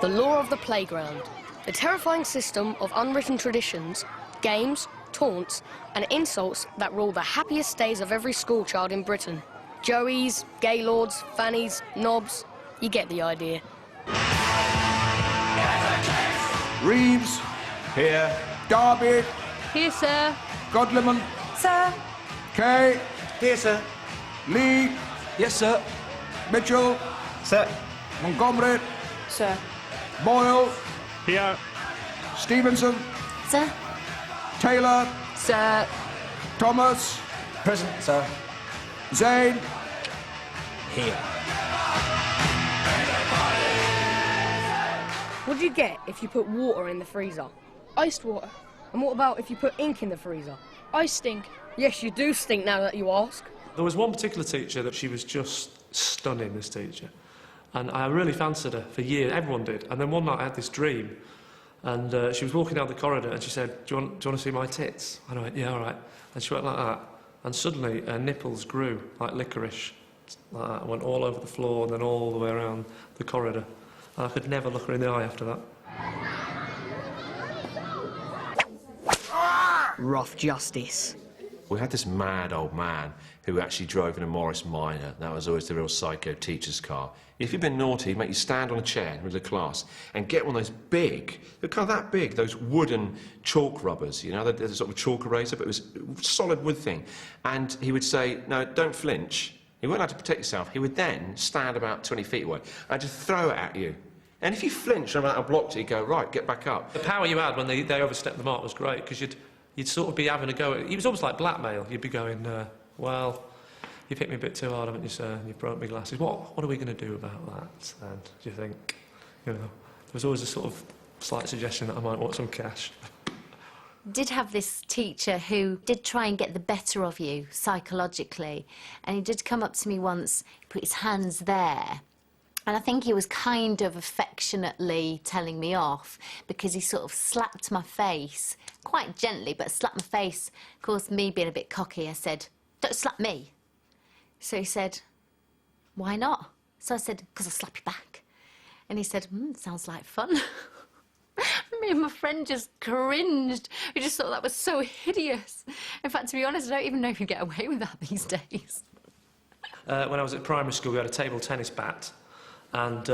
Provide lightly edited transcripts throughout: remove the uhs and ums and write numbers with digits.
The law of the playground. The terrifying system of unwritten traditions, games, taunts and insults that rule the happiest days of every schoolchild in Britain. Joeys, gaylords, fannies, knobs, you get the idea. Reeves. Here. Darby. Here, sir. Godleman. Sir. Kay. Here, sir. Lee. Yes, sir. Mitchell. Sir. Montgomery. Sir. Boyle. Here. Stevenson. Sir. Taylor. Sir. Thomas. Present, sir. Zane. Here. What do you get if you put water in the freezer? Iced water. And what about if you put ink in the freezer? I stink. Yes, you do stink now that you ask. There was one particular teacher that she was just stunning, this teacher. And I really fancied her for years, everyone did. And then one night I had this dream, and she was walking down the corridor and she said, do you want to see my tits? And I went, yeah, all right. And she went like that. And suddenly her nipples grew like licorice, like that. Went all over the floor and then all the way around the corridor. And I could never look her in the eye after that. Rough justice. We had this mad old man who actually drove in a Morris Minor. That was always the real psycho teacher's car. If you'd been naughty, he'd make you stand on a chair in the middle of class and get one of those big, they're kind of that big, those wooden chalk rubbers, you know, there's a sort of chalk eraser, but it was a solid wood thing. And he would say, no, don't flinch. You weren't allowed to protect yourself. He would then stand about 20 feet away and just throw it at you. And if you flinched and blocked it, he'd go, right, get back up. The power you had when they overstepped the mark was great, because you'd sort of be having a go at it. It was almost like blackmail. You'd be going, well, you've hit me a bit too hard, haven't you, sir? And you've broke my glasses. What are we going to do about that? And do you think, you know, there was always a sort of slight suggestion that I might want some cash. Did have this teacher who did try and get the better of you psychologically, and he did come up to me once, put his hands there, and I think he was kind of affectionately telling me off, because he sort of slapped my face, quite gently, but slapped my face. Of course, me being a bit cocky, I said, don't slap me. So he said, why not? So I said, because I'll slap you back. And he said, sounds like fun. Me and my friend just cringed. We just thought that was so hideous. In fact, to be honest, I don't even know if you get away with that these days. When I was at primary school, we had a table tennis bat, and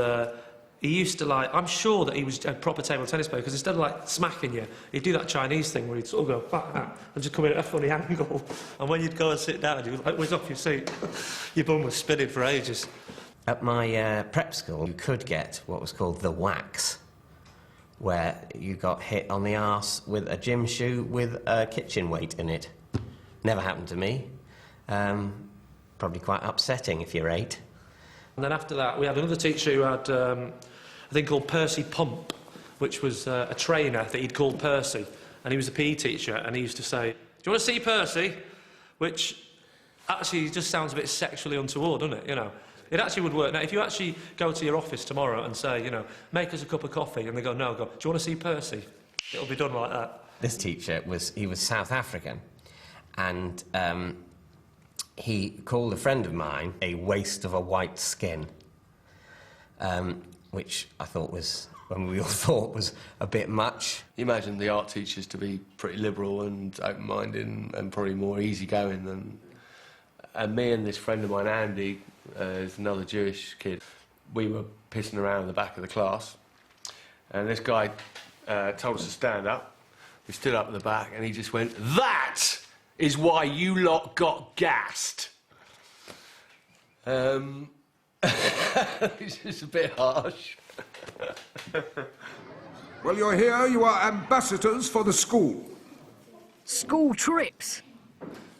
he used to, like, I'm sure that he was a proper table tennis player, because instead of, like, smacking you, he'd do that Chinese thing where he'd sort of go, like that, and just come in at a funny angle. And when you'd go and sit down, you was off your seat. Your bum was spinning for ages. At my prep school, you could get what was called the wax, where you got hit on the arse with a gym shoe with a kitchen weight in it. Never happened to me. Probably quite upsetting if you're 8. And then after that, we had another teacher who had a thing called Percy Pump, which was a trainer that he'd called Percy. And he was a PE teacher, and he used to say, do you want to see Percy? Which actually just sounds a bit sexually untoward, doesn't it, you know? It actually would work. Now, if you actually go to your office tomorrow and say, you know, make us a cup of coffee, and they go, no, go, do you want to see Percy? It'll be done like that. This teacher was South African, and he called a friend of mine a waste of a white skin, which I thought was, when we all thought was a bit much. You imagine the art teachers to be pretty liberal and open-minded and probably more easygoing than... And me and this friend of mine, Andy, is another Jewish kid, we were pissing around in the back of the class, and this guy told us to stand up. We stood up at the back, and he just went, "That is why you lot got gassed." It's just a bit harsh. Well, you're here. You are ambassadors for the school. School trips.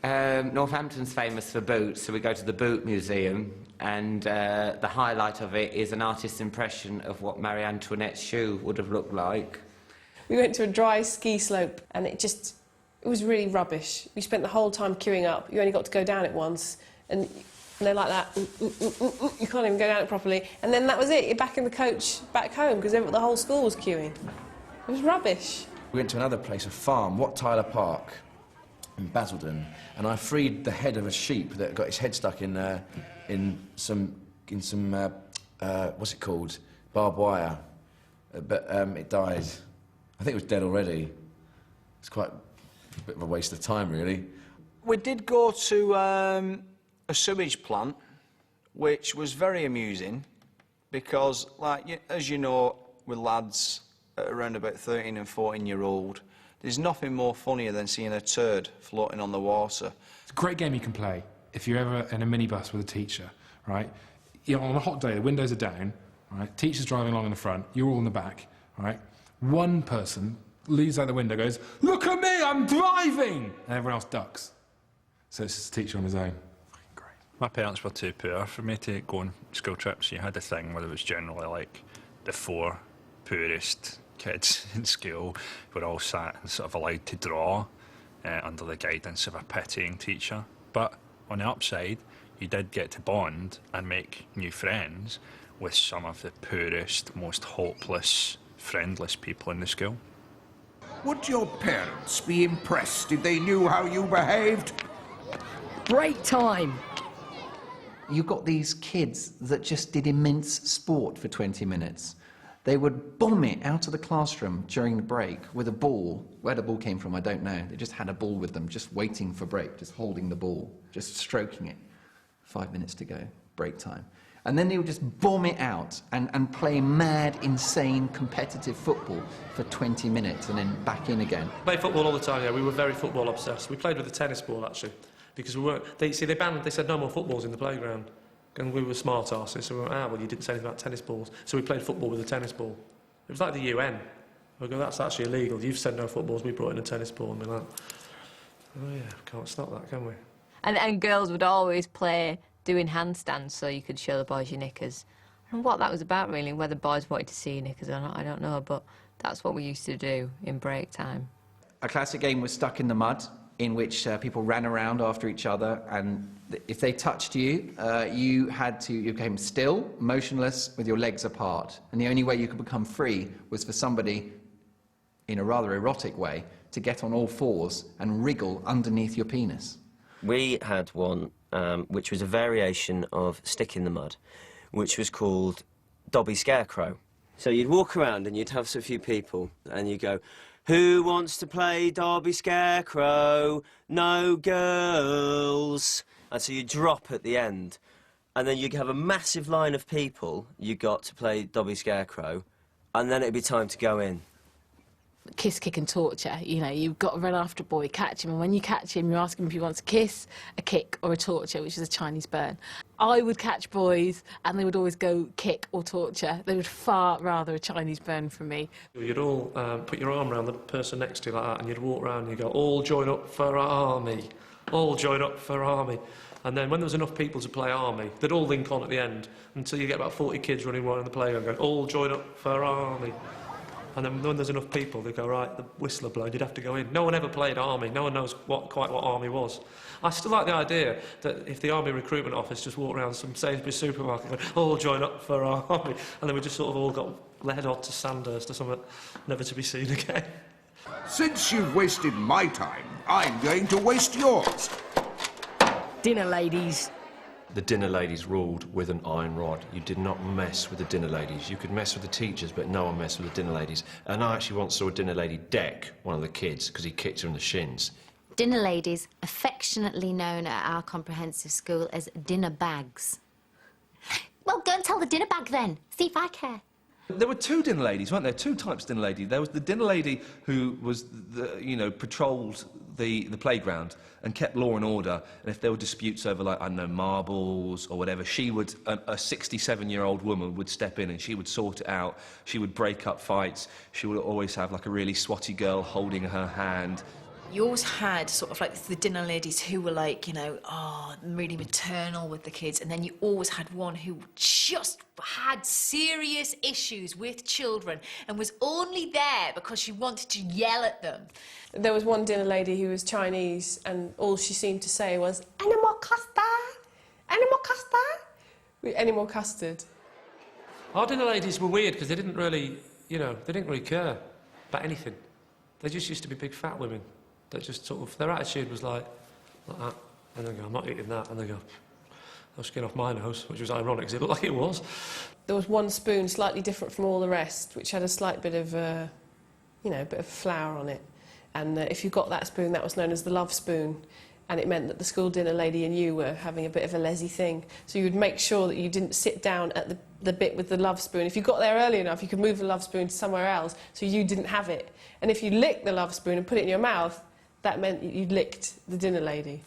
Northampton's famous for boots, so we go to the Boot Museum, and the highlight of it is an artist's impression of what Marie Antoinette's shoe would have looked like. We went to a dry ski slope, and it was really rubbish. We spent the whole time queuing up. You only got to go down it once, and they're like that. You can't even go down it properly. And then that was it. You're back in the coach back home, because the whole school was queuing. It was rubbish. We went to another place, a farm, Wat Tyler Park, in Basildon, and I freed the head of a sheep that got its head stuck in some what's it called, barbed wire, but it died. I think it was dead already. It's quite a bit of a waste of time, really. We did go to a sewage plant, which was very amusing because, like, as you know, with lads around about 13 and 14-year-old, there's nothing more funnier than seeing a turd floating on the water. It's a great game you can play if you're ever in a minibus with a teacher, right? You know, on a hot day, the windows are down, right? Teacher's driving along in the front, you're all in the back, right? One person leaves out the window, goes, "Look at me, I'm driving!" And everyone else ducks. So it's just the teacher on his own. Great. My parents were too poor for me to go on school trips. You had a thing where it was generally like the 4 poorest kids in school were all sat and sort of allowed to draw under the guidance of a pitying teacher. But on the upside, you did get to bond and make new friends with some of the poorest, most hopeless, friendless people in the school. Would your parents be impressed if they knew how you behaved? Break time. You got these kids that just did immense sport for 20 minutes. They would bomb it out of the classroom during the break with a ball. Where the ball came from, I don't know. They just had a ball with them, just waiting for break, just holding the ball, just stroking it. 5 minutes to go, break time. And then they would just bomb it out and play mad, insane, competitive football for 20 minutes and then back in again. Played football all the time, yeah. We were very football obsessed. We played with a tennis ball, actually, because we weren't... They said no more footballs in the playground. And we were smart arses, so we went, well, you didn't say anything about tennis balls. So we played football with a tennis ball. It was like the UN. We go, that's actually illegal. You've said no footballs, we brought in a tennis ball. And we're like, oh yeah, can't stop that, can we? And girls would always play doing handstands so you could show the boys your knickers. And what that was about, really, whether boys wanted to see your knickers or not, I don't know, but that's what we used to do in break time. A classic game was Stuck in the Mud, in which people ran around after each other, and if they touched you, you became still, motionless, with your legs apart. And the only way you could become free was for somebody, in a rather erotic way, to get on all fours and wriggle underneath your penis. We had one which was a variation of Stick in the Mud, which was called Dobby Scarecrow. So you'd walk around and you'd have a few people, and you go, "Who wants to play Dobby Scarecrow? No girls." And so you drop at the end, and then you'd have a massive line of people you got to play Dobby Scarecrow, and then it'd be time to go in. Kiss, kick and torture. You know, you've got to run after a boy, catch him, and when you catch him, you ask him if he wants a kiss, a kick or a torture, which is a Chinese burn. I would catch boys and they would always go kick or torture. They would far rather a Chinese burn from me. You'd all put your arm around the person next to you like that, and you'd walk around and you'd go, "All join up for army, all join up for army." And then when there was enough people to play army, they'd all link on at the end until you get about 40 kids running around the playground going, "All join up for army." And then when there's enough people, they go, "Right, the whistler blown, you'd have to go in." No one ever played army. No one knows quite what army was. I still like the idea that if the army recruitment office just walked around some Sainsbury's supermarket going, "All join up for army," and then we just sort of all got led on to Sandhurst or something, never to be seen again. Since you've wasted my time, I'm going to waste yours. Dinner ladies. The dinner ladies ruled with an iron rod. You did not mess with the dinner ladies. You could mess with the teachers, but no one messed with the dinner ladies. And I actually once saw a dinner lady deck one of the kids because he kicked her in the shins. Dinner ladies, affectionately known at our comprehensive school as dinner bags. Well, go and tell the dinner bag then. See if I care. There were 2 dinner ladies, weren't there? 2 types of dinner lady. There was the dinner lady who was, patrolled the playground and kept law and order. And if there were disputes over, like, I don't know, marbles or whatever, she would, a 67-year-old woman would step in and she would sort it out. She would break up fights. She would always have, like, a really swotty girl holding her hand. You always had sort of like the dinner ladies who were like, really maternal with the kids, and then you always had one who just had serious issues with children and was only there because she wanted to yell at them. There was one dinner lady who was Chinese, and all she seemed to say was, "Any more custard? Any more custard?" Any more custard. Our dinner ladies were weird because they didn't really, they didn't really care about anything. They just used to be big fat women. That just sort of, their attitude was like that, and they go, "I'm not eating that," and they go, no skin off my nose, which was ironic because it looked like it was. There was one spoon slightly different from all the rest, which had a slight bit of, you know, a bit of flour on it. And if you got that spoon, that was known as the love spoon. And it meant that the school dinner lady and you were having a bit of a lazy thing. So you would make sure that you didn't sit down at the bit with the love spoon. If you got there early enough, you could move the love spoon to somewhere else so you didn't have it. And if you licked the love spoon and put it in your mouth, that meant you'd licked the dinner lady.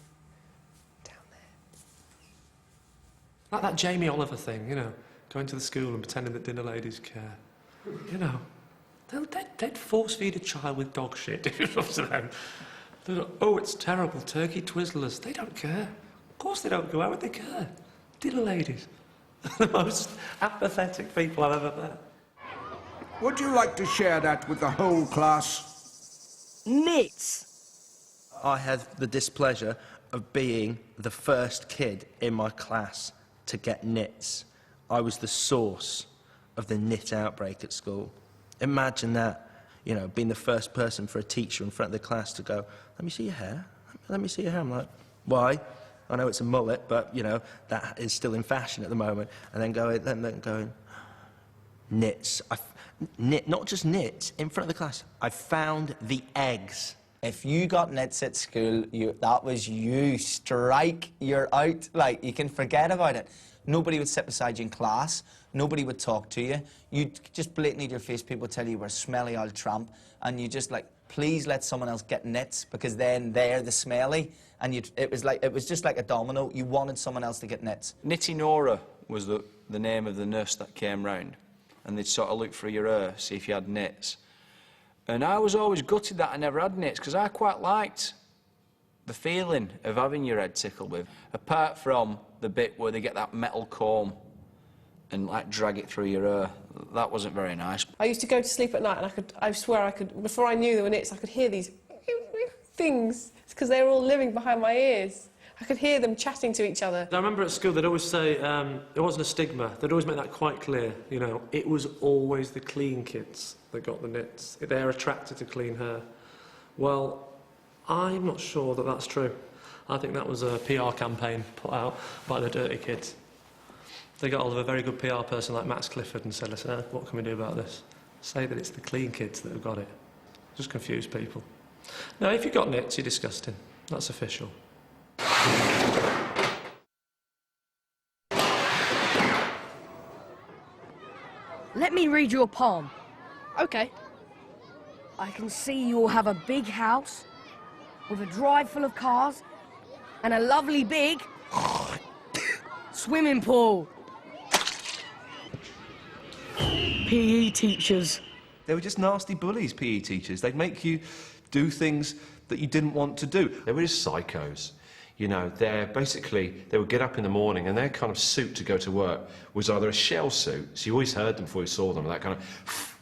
Like that Jamie Oliver thing, you know, going to the school and pretending that dinner ladies care. You know, they'd force-feed a child with dog shit if it was up to them. Oh, it's terrible, turkey Twizzlers. They don't care. Of course they don't go. Why would they care? Dinner ladies. The most apathetic people I've ever met. Would you like to share that with the whole class? Nits! I had the displeasure of being the first kid in my class to get nits. I was the source of the nit outbreak at school. Imagine that, you know, being the first person for a teacher in front of the class to go, let me see your hair, let me see your hair. I'm like, why? I know it's a mullet, but, you know, that is still in fashion at the moment. And then going, nits. Not just nits, in front of the class. I found the eggs. If you got nits at school, that was you. Strike, you're out. Like, you can forget about it. Nobody would sit beside you in class. Nobody would talk to you. You'd just blatantly to your face, people tell you we're a smelly old tramp. And you just like, please let someone else get nits, because then they're the smelly. And it was just like a domino. You wanted someone else to get nits. Nitty Nora was the name of the nurse that came round. And they'd sort of look through your hair, see if you had nits. And I was always gutted that I never had nits, because I quite liked the feeling of having your head tickled with, apart from the bit where they get that metal comb and like drag it through your hair. That wasn't very nice. I used to go to sleep at night and I swear I could, before I knew there were nits, I could hear these things. It's because they were all living behind my ears. I could hear them chatting to each other. I remember at school they'd always say it wasn't a stigma. They'd always make that quite clear. You know, it was always the clean kids that got the nits. They're attracted to clean hair. Well, I'm not sure that that's true. I think that was a PR campaign put out by the dirty kids. They got hold of a very good PR person like Max Clifford and said, listen, what can we do about this? Say that it's the clean kids that have got it. Just confuse people. Now, if you've got nits, you're disgusting. That's official. Let me read you a poem. Okay. I can see you all have a big house with a drive full of cars and a lovely big swimming pool. PE teachers. They were just nasty bullies, PE teachers. They'd make you do things that you didn't want to do. They were just psychos. You know, they would get up in the morning and their kind of suit to go to work was either a shell suit, so you always heard them before you saw them, that kind of,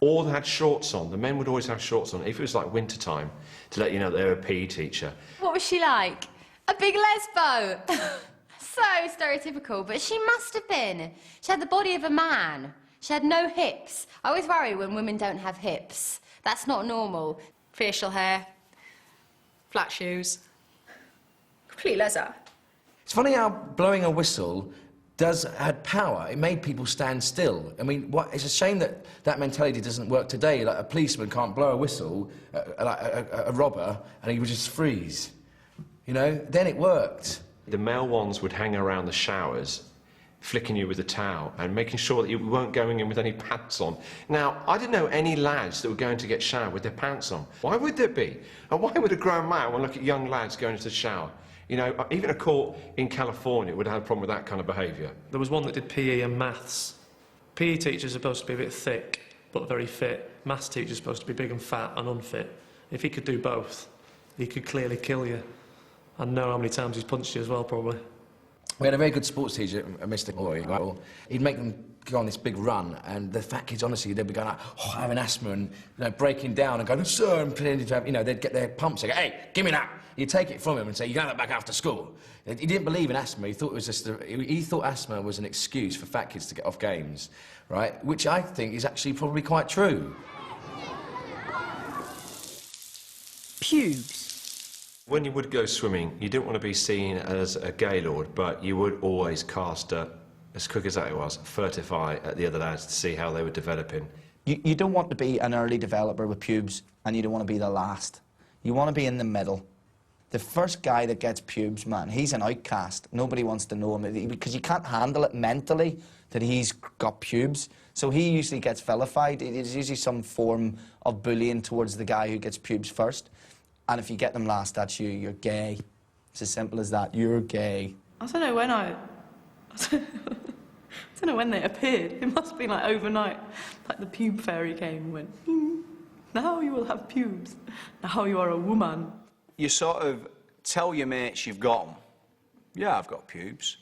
or they had shorts on. The men would always have shorts on, if it was like winter time, to let you know that they were a PE teacher. What was she like? A big lesbo. So stereotypical, but she must have been. She had the body of a man. She had no hips. I always worry when women don't have hips. That's not normal. Facial hair, flat shoes. Complete leather. It's funny how blowing a whistle had power. It made people stand still. I mean, it's a shame that that mentality doesn't work today. Like, a policeman can't blow a whistle, like a robber, and he would just freeze. You know? Then it worked. The male ones would hang around the showers, flicking you with a towel and making sure that you weren't going in with any pants on. Now, I didn't know any lads that were going to get showered with their pants on. Why would there be? And why would a grown man want to look at young lads going into the shower? You know, even a court in California would have had a problem with that kind of behaviour. There was one that did PE and maths. PE teachers are supposed to be a bit thick, but very fit. Maths teachers are supposed to be big and fat and unfit. If he could do both, he could clearly kill you. I know how many times he's punched you as well, probably. We had a very good sports teacher, Mr. Boy. He'd make them go on this big run, and the fat kids, honestly, they'd be going like, oh, having asthma and, you know, breaking down and going, sir, and pretending to have, you know, they'd get their pumps and go, hey, give me that. You'd take it from him and say, you can have that back after school. He didn't believe in asthma. He thought it was just he thought asthma was an excuse for fat kids to get off games, right? Which I think is actually probably quite true. Pubes. When you would go swimming, you didn't want to be seen as a gaylord, but you would always cast as quick as that was, furtive eye at the other lads to see how they were developing. You don't want to be an early developer with pubes, and you don't want to be the last. You want to be in the middle. The first guy that gets pubes, man, he's an outcast. Nobody wants to know him because you can't handle it mentally that he's got pubes. So he usually gets vilified. It is usually some form of bullying towards the guy who gets pubes first. And if you get them last, that's you. You're gay. It's as simple as that. You're gay. I don't know when I don't know when they appeared. It must have been like overnight. Like the pube fairy came and went, now you will have pubes. Now you are a woman. You sort of tell your mates you've got them. Yeah, I've got pubes.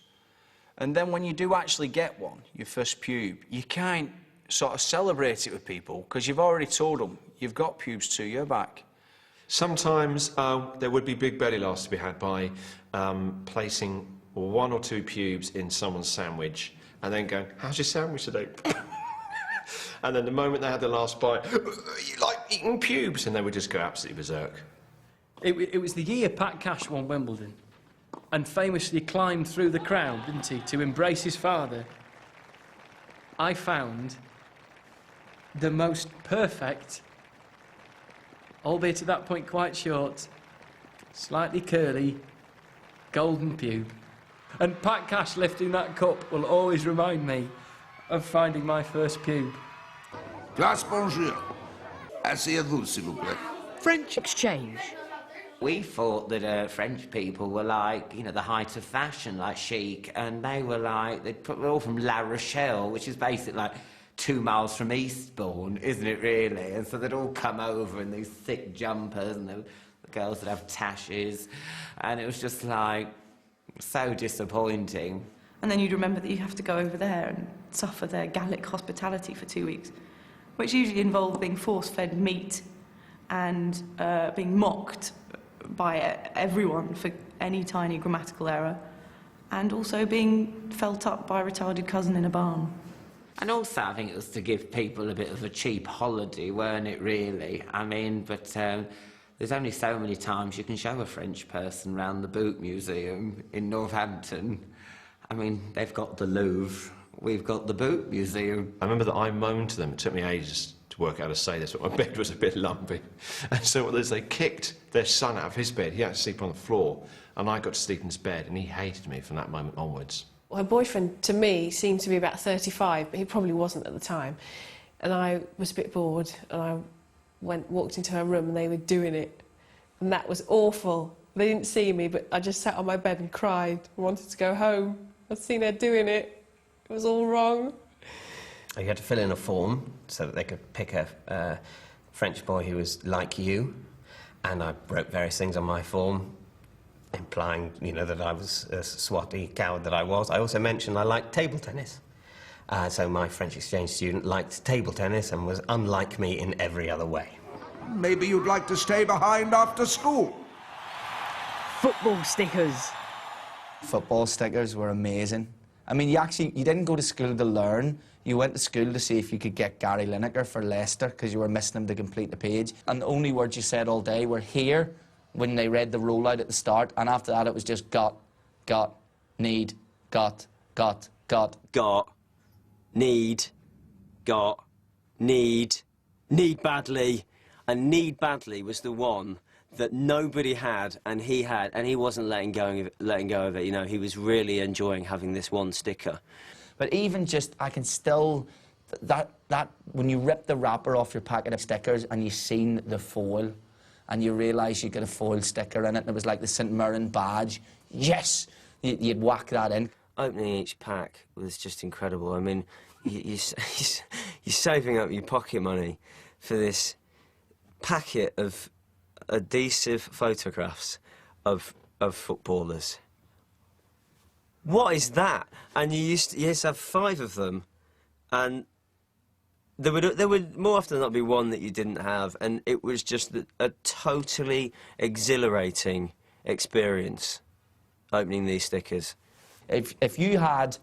And then when you do actually get one, your first pube, you can't sort of celebrate it with people because you've already told them you've got pubes too, you're back. Sometimes there would be big belly laughs to be had by placing 1 or 2 pubes in someone's sandwich and then going, how's your sandwich today? And then the moment they had the last bite, you like eating pubes? And they would just go absolutely berserk. It was the year Pat Cash won Wimbledon and famously climbed through the crowd, didn't he, to embrace his father. I found the most perfect, albeit at that point quite short, slightly curly, golden pube. And Pat Cash lifting that cup will always remind me of finding my first pube. Classe bonjour. Asseyez-vous, s'il vous plaît. French exchange. We thought that French people were like, you know, the height of fashion, like chic, and they were like, they're all from La Rochelle, which is basically like 2 miles from Eastbourne, isn't it really? And so they'd all come over in these thick jumpers, and the girls would have tashes, and it was just like so disappointing. And then you'd remember that you have to go over there and suffer their Gallic hospitality for 2 weeks, which usually involved being force-fed meat and being mocked by everyone for any tiny grammatical error, and also being felt up by a retarded cousin in a barn. And also, I think it was to give people a bit of a cheap holiday, weren't it, really? I mean, but there's only so many times you can show a French person round the Boot Museum in Northampton. I mean, they've got the Louvre, we've got the Boot Museum. I remember that I moaned to them. It took me ages to work out how to say this, but my bed was a bit lumpy. And so what they kicked their son out of his bed. He had to sleep on the floor, and I got to sleep in his bed, and he hated me from that moment onwards. My boyfriend, to me, seemed to be about 35, but he probably wasn't at the time. And I was a bit bored, and I walked into her room, and they were doing it. And that was awful. They didn't see me, but I just sat on my bed and cried. I wanted to go home. I'd seen her doing it. It was all wrong. You had to fill in a form so that they could pick a French boy who was like you. And I wrote various things on my form, implying, you know, that I was a swotty coward that I was. I also mentioned I liked table tennis. So my French exchange student liked table tennis and was unlike me in every other way. Maybe you'd like to stay behind after school. Football stickers. Football stickers were amazing. I mean, you didn't go to school to learn. You went to school to see if you could get Gary Lineker for Leicester because you were missing him to complete the page. And the only words you said all day were here when they read the rollout at the start. And after that, it was just got, need, got, need badly. And need badly was the one that nobody had, and he had, and he wasn't letting go of it. You know, he was really enjoying having this one sticker. But even just, I can still, that when you rip the wrapper off your packet of stickers and you seen the foil and you realise you got a foil sticker in it and it was like the St Mirren badge, yes, you'd whack that in. Opening each pack was just incredible. I mean, you're saving up your pocket money for this packet of adhesive photographs of footballers. What is that? And you used to have 5 of them, and there would more often than not be one that you didn't have, and it was just a totally exhilarating experience opening these stickers. If you had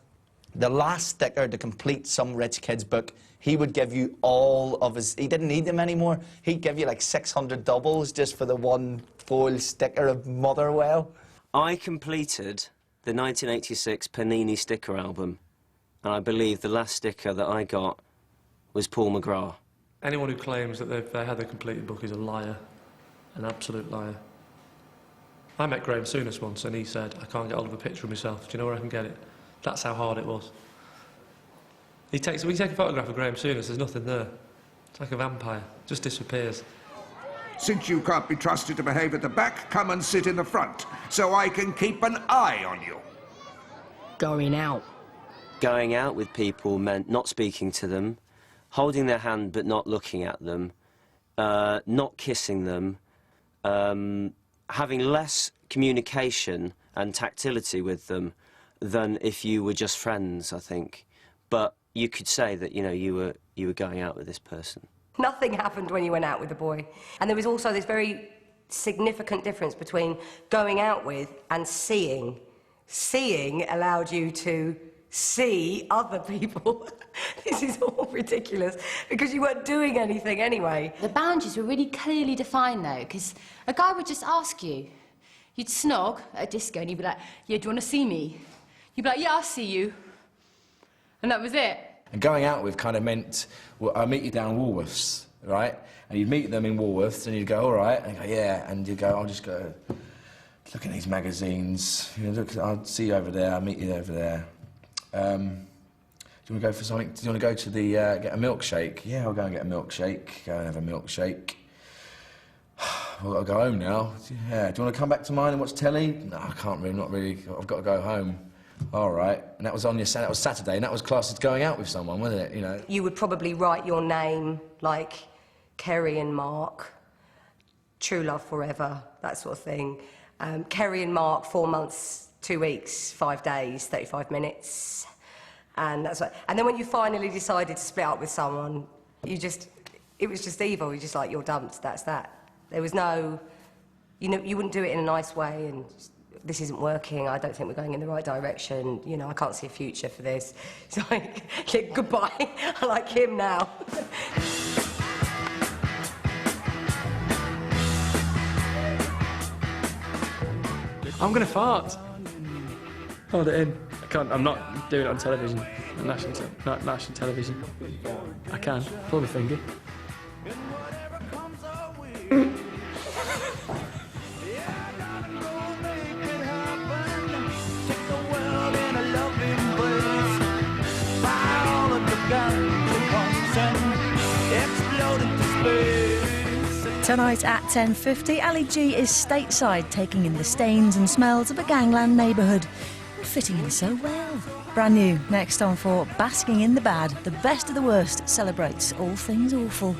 the last sticker to complete some rich kid's book, he would give you all of his... He didn't need them anymore. He'd give you like 600 doubles just for the one foil sticker of Motherwell. I completed the 1986 Panini sticker album, and I believe the last sticker that I got was Paul McGrath. Anyone who claims that they had a completed book is a liar, an absolute liar. I met Graham Souness once, and he said, I can't get hold of a picture of myself. Do you know where I can get it? That's how hard it was. We take a photograph of Graham Souness, there's nothing there. It's like a vampire, just disappears. Since you can't be trusted to behave at the back, come and sit in the front, so I can keep an eye on you. Going out. Going out with people meant not speaking to them, holding their hand but not looking at them, not kissing them, having less communication and tactility with them than if you were just friends, I think. But you could say that, you know, you were going out with this person. Nothing happened when you went out with a boy. And there was also this very significant difference between going out with and seeing. Seeing allowed you to see other people. This is all ridiculous, because you weren't doing anything anyway. The boundaries were really clearly defined, though, because a guy would just ask you. You'd snog at a disco and you'd be like, yeah, do you want to see me? You'd be like, yeah, I'll see you. And that was it. And going out with kind of meant, well, I'll meet you down Woolworths, right? And you'd meet them in Woolworths and you'd go, all right, and you go, yeah, and you'd go, I'll just go look at these magazines, you know, look, I'll see you over there, I'll meet you over there. Do you want to go for something? Do you want to go to the, get a milkshake? Yeah, I'll go and get a milkshake, go and have a milkshake. Well, I've got to go home now. Yeah, do you want to come back to mine and watch telly? No, I can't really, not really, I've got to go home. All right, and that was on that was Saturday, and that was classed as going out with someone, wasn't it? You know. You would probably write your name like Kerry and Mark, True Love Forever, that sort of thing. Kerry and Mark, 4 months, 2 weeks, 5 days, 35 minutes, and that's what. And then when you finally decided to split up with someone, it was just evil. You're just like, you're dumped. That's that. There was no, you know, you wouldn't do it in a nice way and. This isn't working, I don't think we're going in the right direction, you know, I can't see a future for this. It's like, yeah, goodbye, I like him now. I'm going to fart. Hold it in. I can't, I'm not doing it on television, on national television. I can, pull my finger. Tonight at 10:50, Ali G is stateside, taking in the stains and smells of a gangland neighbourhood. And fitting in so well. Brand new, next on for Basking in the Bad. The best of the worst celebrates all things awful.